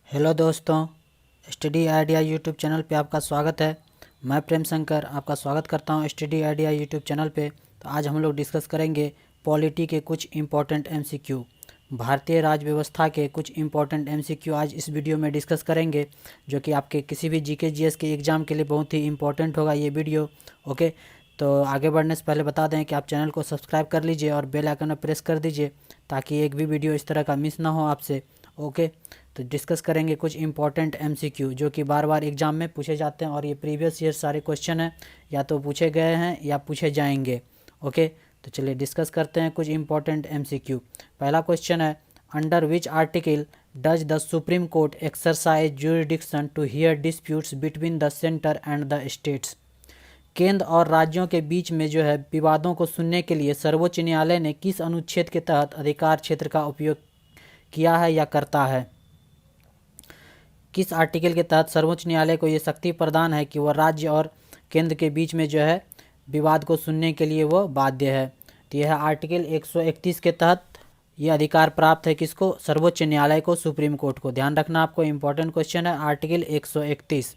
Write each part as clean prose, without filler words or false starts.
Hello दोस्तों, study idea YouTube channel पे आपका स्वागत है। मैं प्रेम शंकर आपका स्वागत करता हूं स्टडी आइडिया यूट्यूब चैनल पे। तो आज हम लोग डिस्कस करेंगे पॉलिटी के कुछ इम्पोर्टेंट एमसीक्यू, भारतीय राज्य व्यवस्था के कुछ इम्पोर्टेंट एमसीक्यू आज इस वीडियो में डिस्कस करेंगे, जो कि आपके किसी भी जीके जीएस के एग्ज़ाम के लिए बहुत ही इम्पोर्टेंट होगा ये वीडियो। ओके, तो आगे बढ़ने से पहले बता दें कि आप चैनल को सब्सक्राइब कर लीजिए और बेल आइकन पर प्रेस कर दीजिए ताकि एक भी वीडियो इस तरह का मिस ना हो आपसे। ओके, तो डिस्कस करेंगे कुछ इंपॉर्टेंट एमसीक्यू जो कि बार बार एग्जाम में पूछे जाते हैं और ये प्रीवियस ईयर सारे क्वेश्चन हैं, या तो पूछे गए हैं या पूछे जाएंगे। ओके, तो चलिए डिस्कस करते हैं कुछ इंपॉर्टेंट एमसीक्यू। पहला क्वेश्चन है, under which article does the Supreme Court exercise jurisdiction to hear disputes between the centre and the states. केंद्र और राज्यों के बीच में जो है विवादों को सुनने के लिए सर्वोच्च न्यायालय ने किस अनुच्छेद के तहत अधिकार क्षेत्र का उपयोग किया है या करता है। किस आर्टिकल के तहत सर्वोच्च न्यायालय को ये शक्ति प्रदान है कि वह राज्य और केंद्र के बीच में जो है विवाद को सुनने के लिए वो बाध्य है। तो यह आर्टिकल 131 के तहत ये अधिकार प्राप्त है किसको, सर्वोच्च न्यायालय को, सुप्रीम कोर्ट को। ध्यान रखना आपको, इंपॉर्टेंट क्वेश्चन है आर्टिकल 131।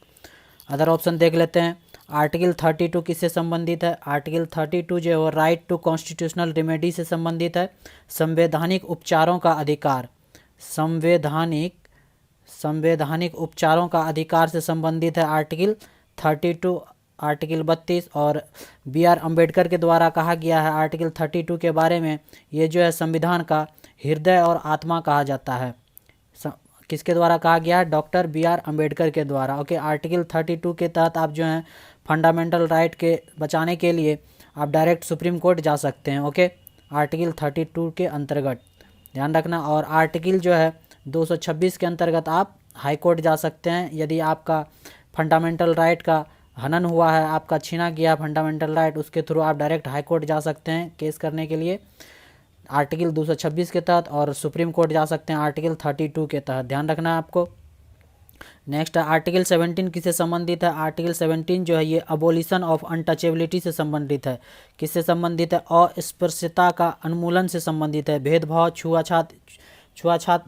अदर ऑप्शन देख लेते हैं। आर्टिकल 32 किससे संबंधित है। आर्टिकल 32 जो है वो राइट टू कॉन्स्टिट्यूशनल रेमेडी से संबंधित है। संवैधानिक उपचारों का अधिकार, संवैधानिक उपचारों का अधिकार से संबंधित है आर्टिकल 32। आर्टिकल 32 और B.R. अम्बेडकर के द्वारा कहा गया है आर्टिकल 32 के बारे में, ये जो है संविधान का हृदय और आत्मा कहा जाता है। किसके द्वारा कहा गया है, डॉक्टर B.R. अम्बेडकर के द्वारा। ओके, आर्टिकल 32 के तहत आप जो हैं फंडामेंटल राइट के बचाने के लिए आप डायरेक्ट सुप्रीम कोर्ट जा सकते हैं। ओके, आर्टिकल 32 के अंतर्गत ध्यान रखना। और आर्टिकल जो है 226 के अंतर्गत आप हाई कोर्ट जा सकते हैं यदि आपका फंडामेंटल राइट का हनन हुआ है, आपका छीना गया फंडामेंटल राइट, उसके थ्रू आप डायरेक्ट हाई कोर्ट जा सकते हैं केस करने के लिए आर्टिकल 226 के तहत, और सुप्रीम कोर्ट जा सकते हैं आर्टिकल 32 के तहत। ध्यान रखना है आपको। नेक्स्ट आर्टिकल 17 किससे संबंधित है। आर्टिकल 17 जो है ये अबोलिशन ऑफ अनटचेबिलिटी से संबंधित है। किससे संबंधित है, अस्पृश्यता का उन्मूलन से संबंधित है। भेदभाव, छुआछात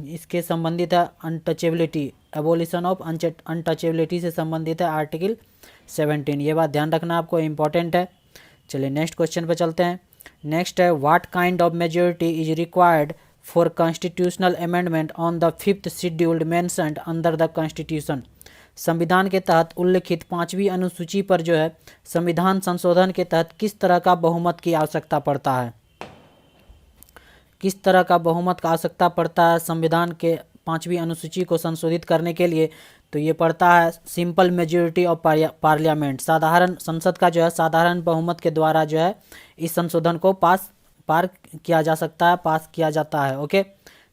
इसके संबंधित है। अनटचेबिलिटी, एबोलिशन ऑफ अनटचेबिलिटी से संबंधित है आर्टिकल 17। ये बात ध्यान रखना आपको, इम्पोर्टेंट है। चलिए नेक्स्ट क्वेश्चन पे चलते हैं। नेक्स्ट है, what kind of majority is required for constitutional amendment on the 5th scheduled mentioned under the constitution. संविधान के तहत उल्लिखित 5वीं अनुसूची पर जो है संविधान संशोधन के तहत किस तरह का बहुमत की आवश्यकता पड़ता है। किस तरह का बहुमत का आवश्यकता पड़ता है संविधान के 5वीं अनुसूची को संशोधित करने के लिए। तो ये पड़ता है सिंपल मेजॉरिटी ऑफ पार्लियामेंट, साधारण संसद का जो है साधारण बहुमत के द्वारा जो है इस संशोधन को पास किया जा सकता है, पास किया जाता है। ओके,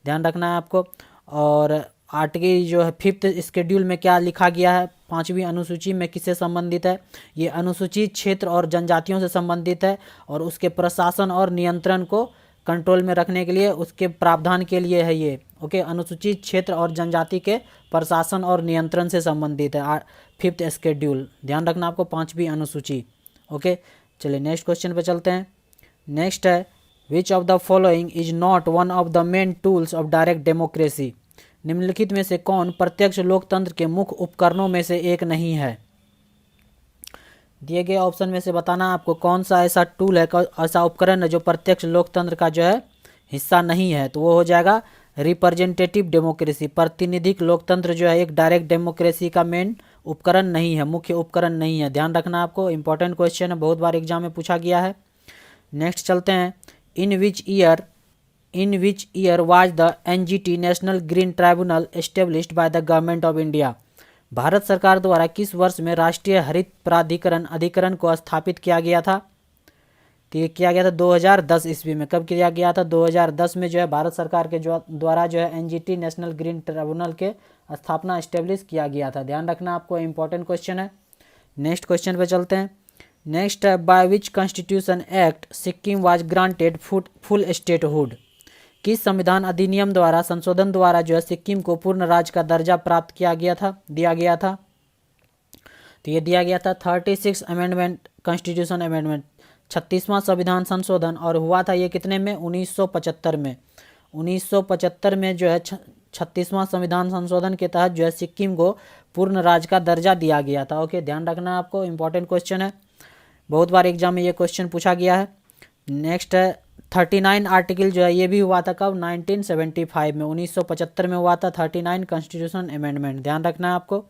ध्यान रखना है आपको। और आर्टिकल जो है 5th शेड्यूल में क्या लिखा गया है, 5वीं अनुसूची में किससे संबंधित है। ये अनुसूचित क्षेत्र और जनजातियों से संबंधित है और उसके प्रशासन और नियंत्रण को कंट्रोल में रखने के लिए उसके प्रावधान के लिए है ये। ओके, अनुसूचित क्षेत्र और जनजाति के प्रशासन और नियंत्रण से संबंधित है 5th शेड्यूल। ध्यान रखना आपको, 5वीं अनुसूची। ओके, चलिए नेक्स्ट क्वेश्चन पे चलते हैं। नेक्स्ट है, which of the following is not one of the main tools of direct democracy. निम्नलिखित में से कौन प्रत्यक्ष लोकतंत्र के मुख्य उपकरणों में से एक नहीं है। दिए गए ऑप्शन में से बताना आपको कौन सा ऐसा टूल है, ऐसा उपकरण है जो प्रत्यक्ष लोकतंत्र का जो है हिस्सा नहीं है। तो वो हो जाएगा रिप्रेजेंटेटिव डेमोक्रेसी। प्रतिनिधिक लोकतंत्र जो है एक डायरेक्ट डेमोक्रेसी का मेन उपकरण नहीं है, मुख्य उपकरण नहीं है। ध्यान रखना आपको, इंपॉर्टेंट क्वेश्चन है, बहुत बार एग्जाम में पूछा गया है। नेक्स्ट चलते हैं। In which year was the NGT national green tribunal established by the government of India. Bharat सरकार द्वारा किस वर्ष में राष्ट्रीय हरित प्राधिकरण अधिकरण को स्थापित किया गया था। तो ये किया गया था 2010 ईस्वी में। कब किया गया था, 2010 में जो है भारत सरकार के द्वारा जो है NGT नेशनल ग्रीन ट्राइब्यूनल के स्थापना एस्टेब्लिश किया गया था। ध्यान रखना आपको, इंपॉर्टेंट क्वेश्चन है। नेक्स्ट क्वेश्चन पे चलते हैं। नेक्स्ट है, by which constitution act Sikkim was granted full statehood. किस संविधान अधिनियम द्वारा संशोधन द्वारा जो है सिक्किम को पूर्ण राज्य का दर्जा प्राप्त दिया गया था। तो ये दिया गया था 36 अमेंडमेंट, कॉन्स्टिट्यूशन अमेंडमेंट, 36वां संविधान संशोधन। और हुआ था ये कितने में, 1975 में। 1975 में जो है 36वां संविधान संशोधन के तहत जो है सिक्किम को पूर्ण राज्य का दर्जा दिया गया था। ओके, ध्यान रखना आपको, इंपॉर्टेंट क्वेश्चन है, बहुत बार एग्जाम में ये क्वेश्चन पूछा गया है। नेक्स्ट है 39 आर्टिकल जो है ये भी हुआ था कब, 1975 में, 1975 में हुआ था 39 कॉन्स्टिट्यूशन अमेंडमेंट, ध्यान रखना है आपको।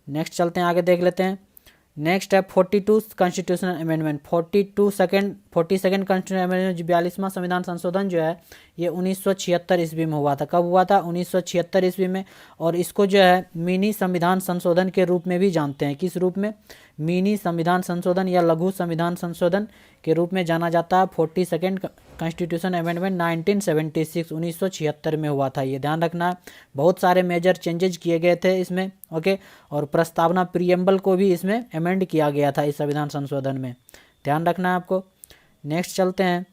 नेक्स्ट चलते हैं आगे, देख लेते हैं। नेक्स्ट है 42 कॉन्स्टिट्यूशनल अमेंडमेंट, 42 42 कॉन्स्टिट्यूशनल अमेंडमेंट, 42वां संविधान संशोधन जो है ये 1976 ईस्वी में हुआ था। कब हुआ था, 1976 ईस्वी में। और इसको जो है मिनी संविधान संशोधन के रूप में भी जानते हैं। किस रूप में, मिनी संविधान संशोधन या लघु संविधान संशोधन के रूप में जाना जाता है। 42 कॉन्स्टिट्यूशन अमेंडमेंट 1976 1976 में हुआ था, ये ध्यान रखना है। बहुत सारे मेजर चेंजेज किए गए थे इसमें। ओके, और प्रस्तावना प्रीएम्बल को भी इसमें अमेंड किया गया था इस संविधान संशोधन में, ध्यान रखना है आपको। नेक्स्ट चलते हैं।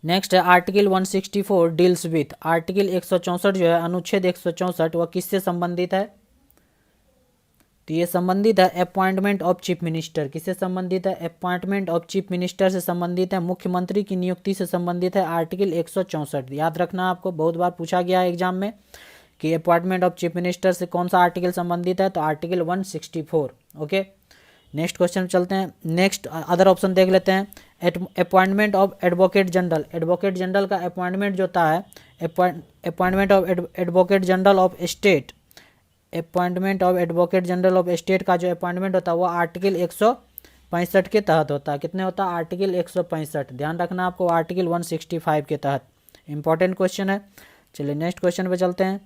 नेक्स्ट है आर्टिकल 164 डील्स विथ, आर्टिकल 164 जो है अनुच्छेद 164 वह किससे संबंधित है, तो ये संबंधित है अपॉइंटमेंट ऑफ चीफ मिनिस्टर। किससे संबंधित है, अपॉइंटमेंट ऑफ चीफ मिनिस्टर से संबंधित है, मुख्यमंत्री की नियुक्ति से संबंधित है आर्टिकल 164। याद रखना आपको, बहुत बार पूछा गया है एग्जाम में कि अपॉइंटमेंट ऑफ चीफ मिनिस्टर से कौन सा आर्टिकल संबंधित है, तो आर्टिकल 164। ओके, नेक्स्ट क्वेश्चन चलते हैं। नेक्स्ट अदर ऑप्शन देख लेते हैं। Appointment of advocate general, advocate general का अपॉइंटमेंट जो होता है, appointment of advocate general of state, appointment of advocate general of state का जो अपॉइंटमेंट होता है वो आर्टिकल 165 के तहत होता है। कितने होता है, आर्टिकल 165, ध्यान रखना आपको, आर्टिकल 165 के तहत। इंपॉर्टेंट क्वेश्चन है। चलिए नेक्स्ट क्वेश्चन पे चलते हैं।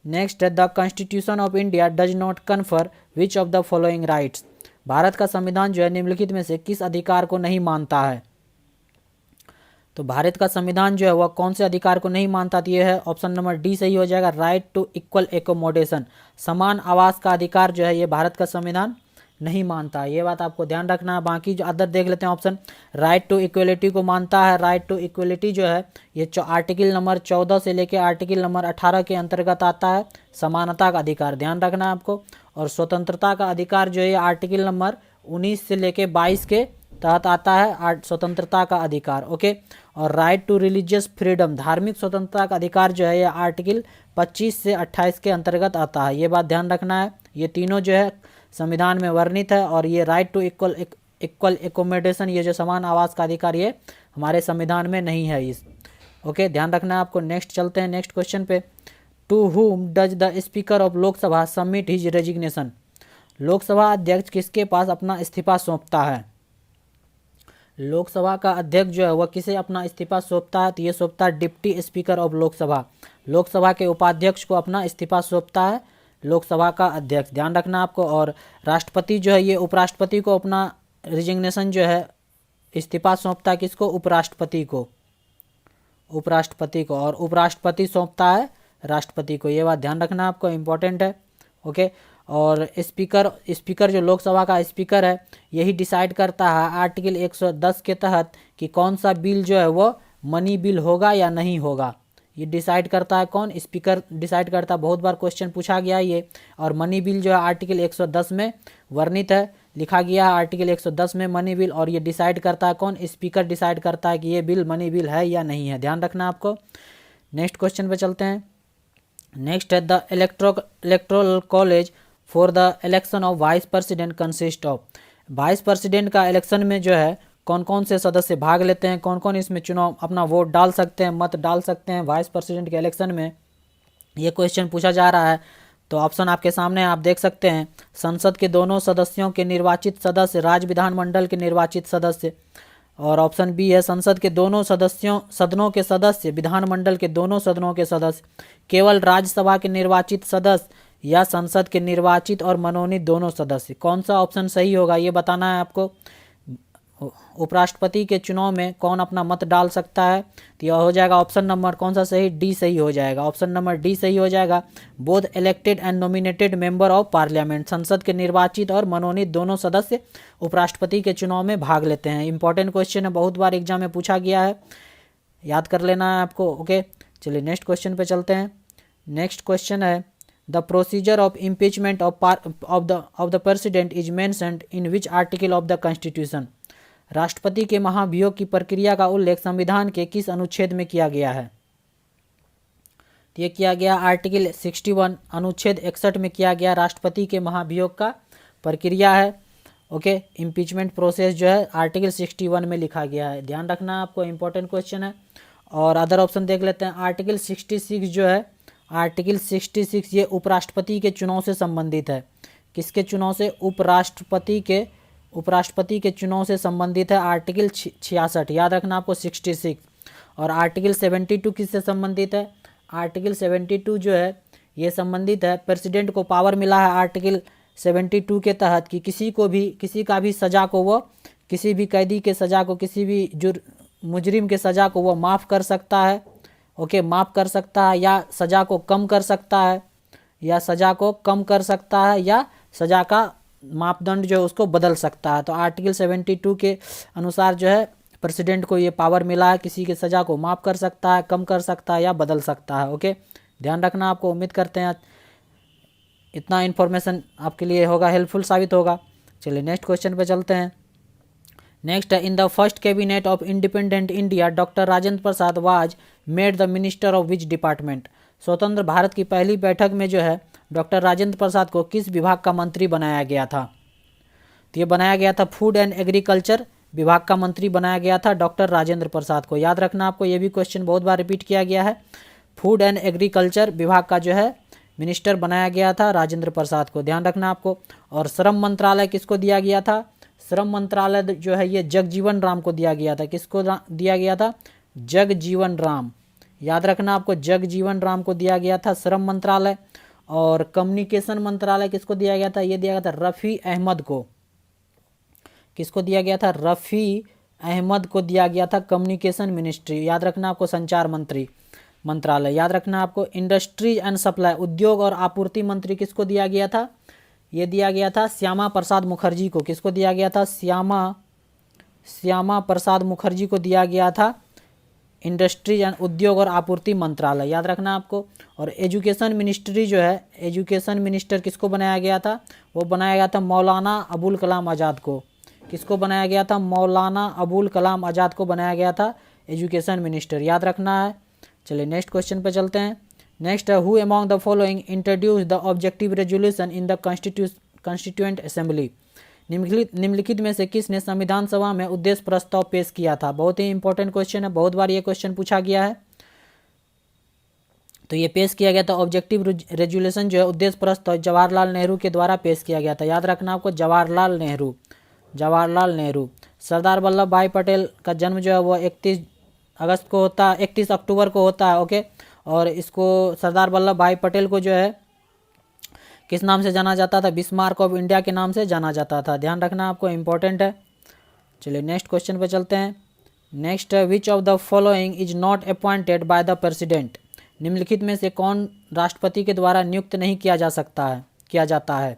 नेक्स्ट है the constitution of India does not confer which of the following rights, Bharat का संविधान जो है निम्नलिखित में से किस अधिकार को नहीं मानता है, तो भारत का संविधान जो है वह कौन से अधिकार को नहीं मानता, तो ये है ऑप्शन नंबर डी सही हो जाएगा, राइट टू इक्वल एकोमोडेशन, समान आवास का अधिकार जो है ये भारत का संविधान नहीं मानता है, ये बात आपको ध्यान रखना है। बाकी जो अदर देख लेते हैं ऑप्शन, राइट टू इक्वलिटी को मानता है। राइट टू इक्वलिटी जो है ये आर्टिकल नंबर 14 से लेकर आर्टिकल नंबर 18 के अंतर्गत आता है, समानता का अधिकार, ध्यान रखना है आपको। और स्वतंत्रता का अधिकार जो है आर्टिकल नंबर 19 से लेकर 22 के तहत आता है, स्वतंत्रता का अधिकार। ओके, और राइट टू रिलीजियस फ्रीडम, धार्मिक स्वतंत्रता का अधिकार जो है ये आर्टिकल 25 से 28 के अंतर्गत आता है, ये बात ध्यान रखना है। ये तीनों जो है संविधान में वर्णित है। और ये राइट टू इक्वल एकोमोडेशन, ये जो समान आवास का अधिकार, ये हमारे संविधान में नहीं है इस। ओके, ध्यान रखना है आपको। नेक्स्ट चलते हैं नेक्स्ट क्वेश्चन पे। To whom does the speaker of Lok Sabha submit his resignation, Lok Sabha अध्यक्ष किसके पास अपना इस्तीफा सौंपता है, लोकसभा का अध्यक्ष जो है वह किसे अपना इस्तीफा सौंपता है, तो ये सौंपता है deputy speaker of Lok Sabha, Lok Sabha के उपाध्यक्ष को अपना इस्तीफा सौंपता है लोकसभा का अध्यक्ष, ध्यान रखना आपको। और राष्ट्रपति जो है ये उपराष्ट्रपति को अपना रिजिग्नेशन जो है इस्तीफा सौंपता है, किसको, उपराष्ट्रपति को, उपराष्ट्रपति को, और उपराष्ट्रपति सौंपता है राष्ट्रपति को, ये बात ध्यान रखना आपको, इंपॉर्टेंट है। ओके, और स्पीकर जो लोकसभा का स्पीकर है यही डिसाइड करता है आर्टिकल 110 के तहत कि कौन सा बिल जो है वो मनी बिल होगा या नहीं होगा, ये डिसाइड करता है कौन, स्पीकर डिसाइड करता है। बहुत बार क्वेश्चन पूछा गया ये। और मनी बिल जो है आर्टिकल 110 में वर्णित है, लिखा गया है आर्टिकल 110 में मनी बिल, और ये डिसाइड करता है कौन, स्पीकर डिसाइड करता है कि ये बिल मनी बिल है या नहीं है, ध्यान रखना आपको। नेक्स्ट क्वेश्चन पे चलते हैं। नेक्स्ट है the electoral college for the election of vice president consist of, vice president का इलेक्शन में जो है कौन कौन से सदस्य भाग लेते हैं, कौन कौन इसमें चुनाव अपना वोट डाल सकते हैं, मत डाल सकते हैं वाइस प्रेसिडेंट के इलेक्शन में, ये क्वेश्चन पूछा जा रहा है। तो ऑप्शन आपके सामने आप देख सकते हैं, संसद के दोनों सदस्यों के निर्वाचित सदस्य, राज्य विधानमंडल के निर्वाचित सदस्य, और ऑप्शन बी है संसद के दोनों सदनों के सदस्य, विधानमंडल के दोनों सदनों के सदस्य, केवल राज्यसभा के निर्वाचित सदस्य, या संसद के निर्वाचित और मनोनीत दोनों सदस्य। कौन सा ऑप्शन सही होगा ये बताना है आपको। उपराष्ट्रपति के चुनाव में कौन अपना मत डाल सकता है, तो यह हो जाएगा ऑप्शन नंबर कौन सा सही, डी सही हो जाएगा, ऑप्शन नंबर डी सही हो जाएगा। Both elected and nominated member of parliament, संसद के निर्वाचित और मनोनीत दोनों सदस्य उपराष्ट्रपति के चुनाव में भाग लेते हैं। इंपॉर्टेंट क्वेश्चन है, बहुत बार एग्जाम में पूछा गया है, याद कर लेना है आपको। ओके, चलिए नेक्स्ट क्वेश्चन पे चलते हैं। नेक्स्ट क्वेश्चन है the procedure of impeachment of the president is mentioned in which article of the constitution, राष्ट्रपति के महाभियोग की प्रक्रिया का उल्लेख संविधान के किस अनुच्छेद में किया गया है, तो ये किया गया आर्टिकल 61 अनुच्छेद 61 में किया गया राष्ट्रपति के महाभियोग का प्रक्रिया है। ओके, इम्पीचमेंट प्रोसेस जो है आर्टिकल 61 में लिखा गया है, ध्यान रखना आपको, इंपॉर्टेंट क्वेश्चन है। और अदर ऑप्शन देख लेते हैं। आर्टिकल 66 जो है, आर्टिकल 66 ये उपराष्ट्रपति के चुनाव से संबंधित है। किसके चुनाव से? उपराष्ट्रपति के चुनाव से संबंधित है आर्टिकल 66, याद रखना आपको 66। और आर्टिकल 72 किससे संबंधित है? आर्टिकल 72 जो है ये संबंधित है, प्रेसिडेंट को पावर मिला है आर्टिकल 72 के तहत कि किसी का भी सज़ा को वो, किसी भी कैदी के सज़ा को, किसी भी मुजरिम के सज़ा को वो माफ़ कर सकता है। ओके, माफ़ कर सकता है, या सज़ा को कम कर सकता है, या सज़ा का मापदंड जो है उसको बदल सकता है। तो आर्टिकल 72 के अनुसार जो है प्रेसिडेंट को ये पावर मिला है, किसी की सज़ा को माफ़ कर सकता है, कम कर सकता है या बदल सकता है। ओके, ध्यान रखना आपको। उम्मीद करते हैं इतना इन्फॉर्मेशन आपके लिए होगा, हेल्पफुल साबित होगा। चलिए नेक्स्ट क्वेश्चन पे चलते हैं। नेक्स्ट है, in the first cabinet of independent India doctor Rajendra Prasad was made the minister of which department. स्वतंत्र भारत की पहली बैठक में जो है डॉक्टर राजेंद्र प्रसाद को किस विभाग का मंत्री बनाया गया था? तो ये बनाया गया था फूड एंड एग्रीकल्चर विभाग का मंत्री बनाया गया था डॉक्टर राजेंद्र प्रसाद को। याद रखना आपको, ये भी क्वेश्चन बहुत बार रिपीट किया गया है। फूड एंड एग्रीकल्चर विभाग का जो है मिनिस्टर बनाया गया था राजेंद्र प्रसाद को, ध्यान रखना आपको। और श्रम मंत्रालय किसको दिया गया था? श्रम मंत्रालय जो है ये जगजीवन राम को दिया गया था। किसको दिया गया था? जगजीवन राम, याद रखना आपको, जगजीवन राम को दिया गया था श्रम मंत्रालय। और कम्युनिकेशन मंत्रालय किसको दिया गया था? ये दिया गया था रफ़ी अहमद को। किसको दिया गया था? रफ़ी अहमद को दिया गया था कम्युनिकेशन मिनिस्ट्री, याद रखना आपको, संचार मंत्रालय। याद रखना आपको। इंडस्ट्रीज एंड सप्लाई उद्योग और आपूर्ति मंत्री किसको दिया गया था? ये दिया गया था श्यामा प्रसाद मुखर्जी को। किसको दिया गया था? श्यामा प्रसाद मुखर्जी को दिया गया था इंडस्ट्रीज एंड उद्योग और आपूर्ति मंत्रालय, याद रखना आपको। और एजुकेशन मिनिस्ट्री जो है, एजुकेशन मिनिस्टर किसको बनाया गया था? वो बनाया गया था मौलाना अबुल कलाम आज़ाद को। किसको बनाया गया था? मौलाना अबुल कलाम आज़ाद को बनाया गया था एजुकेशन मिनिस्टर, याद रखना है। चलिए नेक्स्ट क्वेश्चन पे चलते हैं। नेक्स्ट है, who among the following introduce the objective resolution in the constituent assembly. निम्नलिखित में से किसने संविधान सभा में उद्देश्य प्रस्ताव पेश किया था? बहुत ही इंपॉर्टेंट क्वेश्चन है, बहुत बार ये क्वेश्चन पूछा गया है। तो ये पेश किया गया था ऑब्जेक्टिव रेजोल्यूशन जो है, उद्देश्य प्रस्ताव जवाहरलाल नेहरू के द्वारा पेश किया गया था, याद रखना आपको, जवाहरलाल नेहरू। सरदार वल्लभ भाई पटेल का जन्म जो है वो 31 अक्टूबर को होता है। ओके, और इसको सरदार वल्लभ भाई पटेल को जो है किस नाम से जाना जाता था? बिस्मार्क ऑफ इंडिया के नाम से जाना जाता था, ध्यान रखना आपको, इंपॉर्टेंट है। चलिए नेक्स्ट क्वेश्चन पे चलते हैं। नेक्स्ट है, which of the following is not appointed by the president. निम्नलिखित में से कौन राष्ट्रपति के द्वारा नियुक्त नहीं किया जाता है?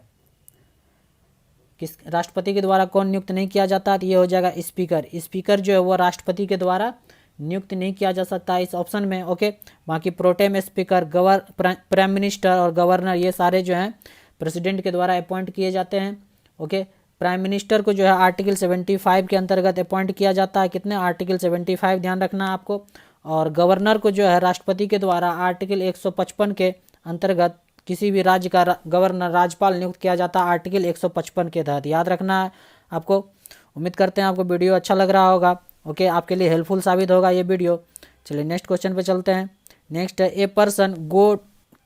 किस राष्ट्रपति के द्वारा कौन नियुक्त नहीं किया जाता? तो ये हो जाएगा स्पीकर जो है वो राष्ट्रपति के द्वारा नियुक्त नहीं किया जा सकता इस ऑप्शन में। ओके, बाकी प्रोटेम स्पीकर, प्राइम मिनिस्टर और गवर्नर ये सारे जो हैं प्रेसिडेंट के द्वारा अपॉइंट किए जाते हैं। ओके, प्राइम मिनिस्टर को जो है आर्टिकल 75 के अंतर्गत अपॉइंट किया जाता है। कितने? आर्टिकल 75, ध्यान रखना आपको। और गवर्नर को जो है राष्ट्रपति के द्वारा आर्टिकल 155 के अंतर्गत किसी भी राज्य का गवर्नर, राज्यपाल नियुक्त किया जाता है आर्टिकल 155 के तहत, याद रखना है आपको। उम्मीद करते हैं आपको वीडियो अच्छा लग रहा होगा। ओके, आपके लिए हेल्पफुल साबित होगा ये वीडियो। चलिए नेक्स्ट क्वेश्चन पे चलते हैं। नेक्स्ट है, a person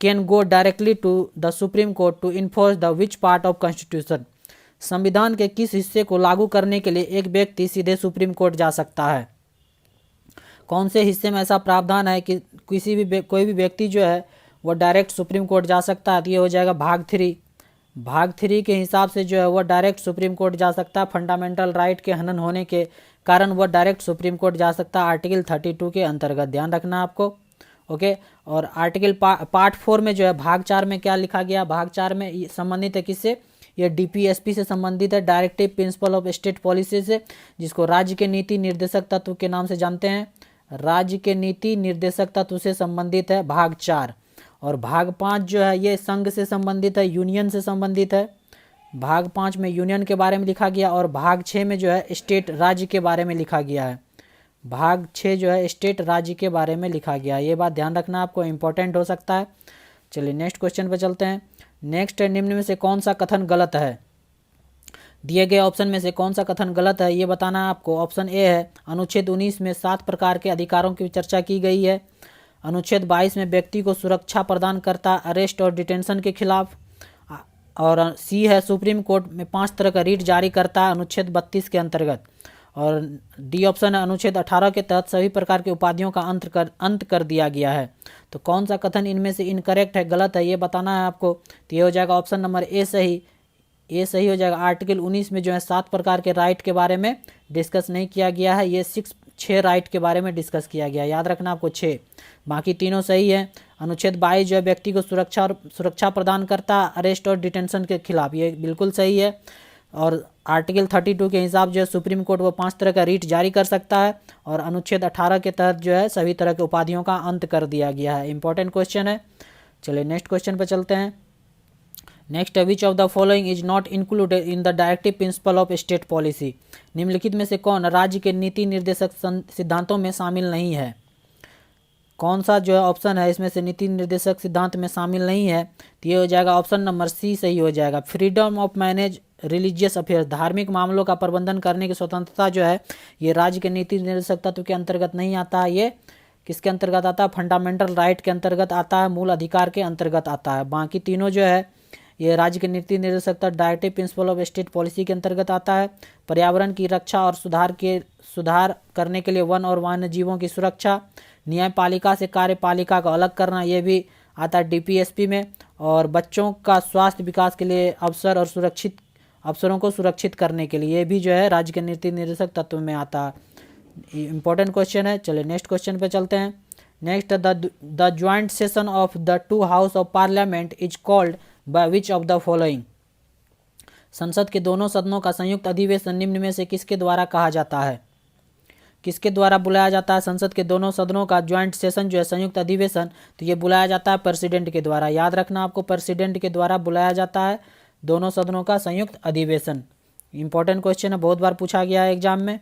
can go directly to the Supreme Court to enforce the which part of constitution. संविधान के किस हिस्से को लागू करने के लिए एक व्यक्ति सीधे सुप्रीम कोर्ट जा सकता है? कौन से हिस्से में ऐसा प्रावधान है कि कोई भी व्यक्ति जो है वो डायरेक्ट सुप्रीम कोर्ट जा सकता है? तो ये हो जाएगा भाग 3 के हिसाब से जो है वो डायरेक्ट सुप्रीम कोर्ट जा सकता है। फंडामेंटल राइट के हनन होने के कारण वो डायरेक्ट सुप्रीम कोर्ट जा सकता है आर्टिकल 32 के अंतर्गत, ध्यान रखना आपको। ओके, और आर्टिकल पार्ट 4 में जो है भाग 4 में क्या लिखा गया? भाग 4 में संबंधित है किससे? ये DPSP से संबंधित है, directive principle of state policy से, जिसको राज्य के नीति निर्देशक तत्व के नाम से जानते हैं। राज्य के नीति निर्देशक तत्व से संबंधित है भाग 4। और भाग 5 जो है ये संघ से संबंधित है, यूनियन से संबंधित है। भाग 5 में यूनियन के बारे में लिखा गया और भाग 6 में जो है स्टेट, राज्य के बारे में लिखा गया है। भाग 6 जो है स्टेट राज्य के बारे में लिखा गया। ये बात ध्यान रखना, आपको इंपॉर्टेंट हो सकता है। चलिए नेक्स्ट क्वेश्चन पे चलते हैं। नेक्स्ट है, निम्न में से कौन सा कथन गलत है? दिए गए ऑप्शन में से कौन सा कथन गलत है ये बताना है आपको। ऑप्शन ए है, अनुच्छेद 19 में 7 प्रकार के अधिकारों की चर्चा की गई है। अनुच्छेद 22 में व्यक्ति को सुरक्षा प्रदान करता अरेस्ट और डिटेंशन के खिलाफ। और सी है, सुप्रीम कोर्ट में 5 तरह का रीट जारी करता है अनुच्छेद 32 के अंतर्गत। और डी ऑप्शन है, अनुच्छेद 18 के तहत सभी प्रकार की उपाधियों का अंत कर दिया गया है। तो कौन सा कथन इनमें से इनकरेक्ट है, गलत है, ये बताना है आपको। तो ये हो जाएगा ऑप्शन नंबर ए सही। ये सही हो जाएगा। आर्टिकल 19 में जो है 7 प्रकार के राइट के बारे में डिस्कस नहीं किया गया है, ये 6 राइट के बारे में डिस्कस किया गया। याद रखना आपको 6, बाकी तीनों सही है। अनुच्छेद 22 जो है व्यक्ति को सुरक्षा प्रदान करता अरेस्ट और डिटेंशन के खिलाफ, ये बिल्कुल सही है। और आर्टिकल 32 के हिसाब जो है सुप्रीम कोर्ट वो 5 तरह का रीट जारी कर सकता है। और अनुच्छेद 18 के तहत जो है सभी तरह के उपाधियों का अंत कर दिया गया है। इंपॉर्टेंट क्वेश्चन है। चलिए नेक्स्ट क्वेश्चन पर चलते हैं। नेक्स्ट है, which of the following is not included in the directive principle of state policy? निम्नलिखित में से कौन राज्य के नीति निर्देशक सिद्धांतों में शामिल नहीं है? कौन सा जो है ऑप्शन है इसमें से नीति निर्देशक सिद्धांत में शामिल नहीं है? तो ये हो जाएगा ऑप्शन नंबर सी सही हो जाएगा। Freedom of manage religious affairs, धार्मिक मामलों का प्रबंधन करने की स्वतंत्रता जो है ये राज्य के नीति निर्देशक तत्व के अंतर्गत नहीं आता है। ये किसके अंतर्गत आता है? फंडामेंटल राइट के अंतर्गत आता है, मूल अधिकार के अंतर्गत आता है। बाकी तीनों जो है ये राज्य के नीति निर्देशक तत्व directive principle of state policy के अंतर्गत आता है। पर्यावरण की रक्षा और सुधार करने के लिए वन और वन्य जीवों की सुरक्षा, न्यायपालिका से कार्यपालिका को अलग करना, ये भी आता है डीपीएसपी में। और बच्चों का स्वास्थ्य विकास के लिए अवसरों को सुरक्षित करने के लिए, ये भी जो है राज्य के नीति निर्देशक तत्व में आता है। इंपॉर्टेंट क्वेश्चन है। चलिए नेक्स्ट क्वेश्चन पे चलते हैं। Next, the joint session of the 2 house of parliament is called by which of the following? संसद के दोनों सदनों का संयुक्त अधिवेशन निम्न में से किसके द्वारा कहा जाता है? किसके द्वारा बुलाया जाता है संसद के दोनों सदनों का ज्वाइंट सेशन जो है संयुक्त अधिवेशन? तो ये बुलाया जाता है प्रेसिडेंट के द्वारा। याद रखना आपको, प्रेसिडेंट के द्वारा बुलाया जाता है दोनों सदनों का संयुक्त अधिवेशन। इंपॉर्टेंट क्वेश्चन है, बहुत बार पूछा गया है एग्जाम में।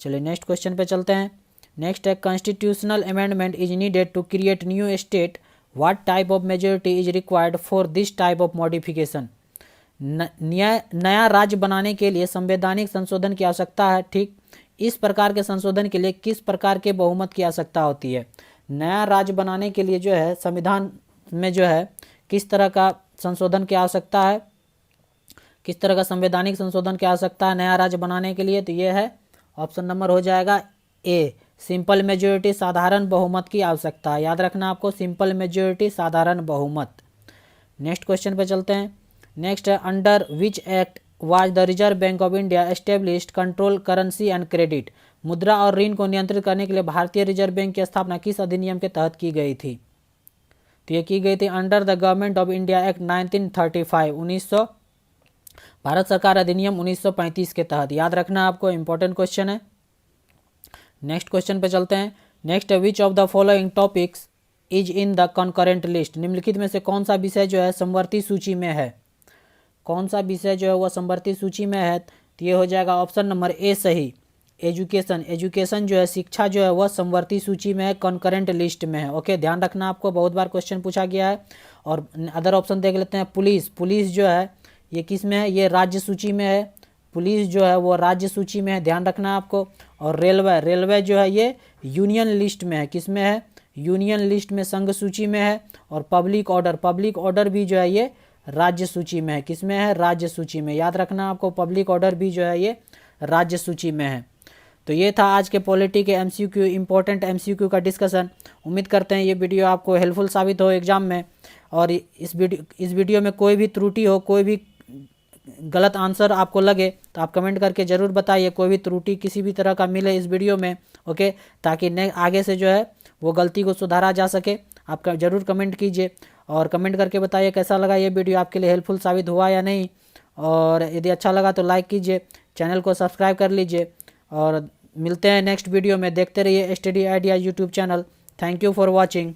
चलिए नेक्स्ट क्वेश्चन पे चलते हैं। नेक्स्ट है, constitutional amendment is needed to create new state, what type of majority is required for this type of modification? नया राज्य बनाने के लिए संवैधानिक संशोधन की आवश्यकता है। ठीक, इस प्रकार के संशोधन के लिए किस प्रकार के बहुमत की आवश्यकता होती है? नया राज्य बनाने के लिए जो है संविधान में जो है किस तरह का संशोधन की आवश्यकता है, किस तरह का संवैधानिक संशोधन की आवश्यकता है नया राज्य बनाने के लिए? तो ये है ऑप्शन नंबर हो जाएगा ए, सिंपल मेजोरिटी, साधारण बहुमत की आवश्यकता है। याद रखना आपको, सिंपल मेजोरिटी, साधारण बहुमत। नेक्स्ट क्वेश्चन पे चलते हैं। नेक्स्ट है, under which act was the reserve bank of India established control currency and credit? मुद्रा और ऋण को नियंत्रित करने के लिए भारतीय रिजर्व बैंक की स्थापना किस अधिनियम के तहत की गई थी? तो ये की गई थी under the government of India act 1935, Bharat सरकार अधिनियम 1935 के तहत। याद रखना आपको, इंपॉर्टेंट क्वेश्चन है। नेक्स्ट क्वेश्चन पे चलते हैं। Next, which of the following topics is in the concurrent list? निम्नलिखित में से कौन सा विषय जो है समवर्ती सूची में है? कौन सा विषय जो है वह समवर्ती सूची में है? तो ये हो जाएगा ऑप्शन नंबर ए सही, एजुकेशन। एजुकेशन जो है, शिक्षा जो है वह समवर्ती सूची में है, कॉन्करेंट लिस्ट में है। ओके, ध्यान रखना आपको, बहुत बार क्वेश्चन पूछा गया है। और अदर ऑप्शन देख लेते हैं। पुलिस जो है ये किस में है? ये राज्य सूची में है। पुलिस जो है वो राज्य सूची में है, ध्यान रखना आपको। और रेलवे जो है ये यूनियन लिस्ट में है। किस में है? यूनियन लिस्ट में, संघ सूची में है। और पब्लिक ऑर्डर भी जो है ये राज्य सूची में है। किस में है? राज्य सूची में। याद रखना आपको, पब्लिक ऑर्डर भी जो है ये राज्य सूची में है। तो ये था आज के पॉलिटी के एमसीक्यू, इंपॉर्टेंट एमसीक्यू का डिस्कशन। उम्मीद करते हैं ये वीडियो आपको हेल्पफुल साबित हो एग्जाम में। और इस वीडियो में कोई भी त्रुटि हो, कोई भी गलत आंसर आपको लगे तो आप कमेंट करके ज़रूर बताइए। कोई भी त्रुटि किसी भी तरह का मिले इस वीडियो में, ओके, ताकि आगे से जो है वो गलती को सुधारा जा सके। आप ज़रूर कमेंट कीजिए और कमेंट करके बताइए कैसा लगा ये वीडियो, आपके लिए हेल्पफुल साबित हुआ या नहीं। और यदि अच्छा लगा तो लाइक कीजिए, चैनल को सब्सक्राइब कर लीजिए। और मिलते हैं नेक्स्ट वीडियो में। देखते रहिए study idea YouTube channel. Thank you for watching.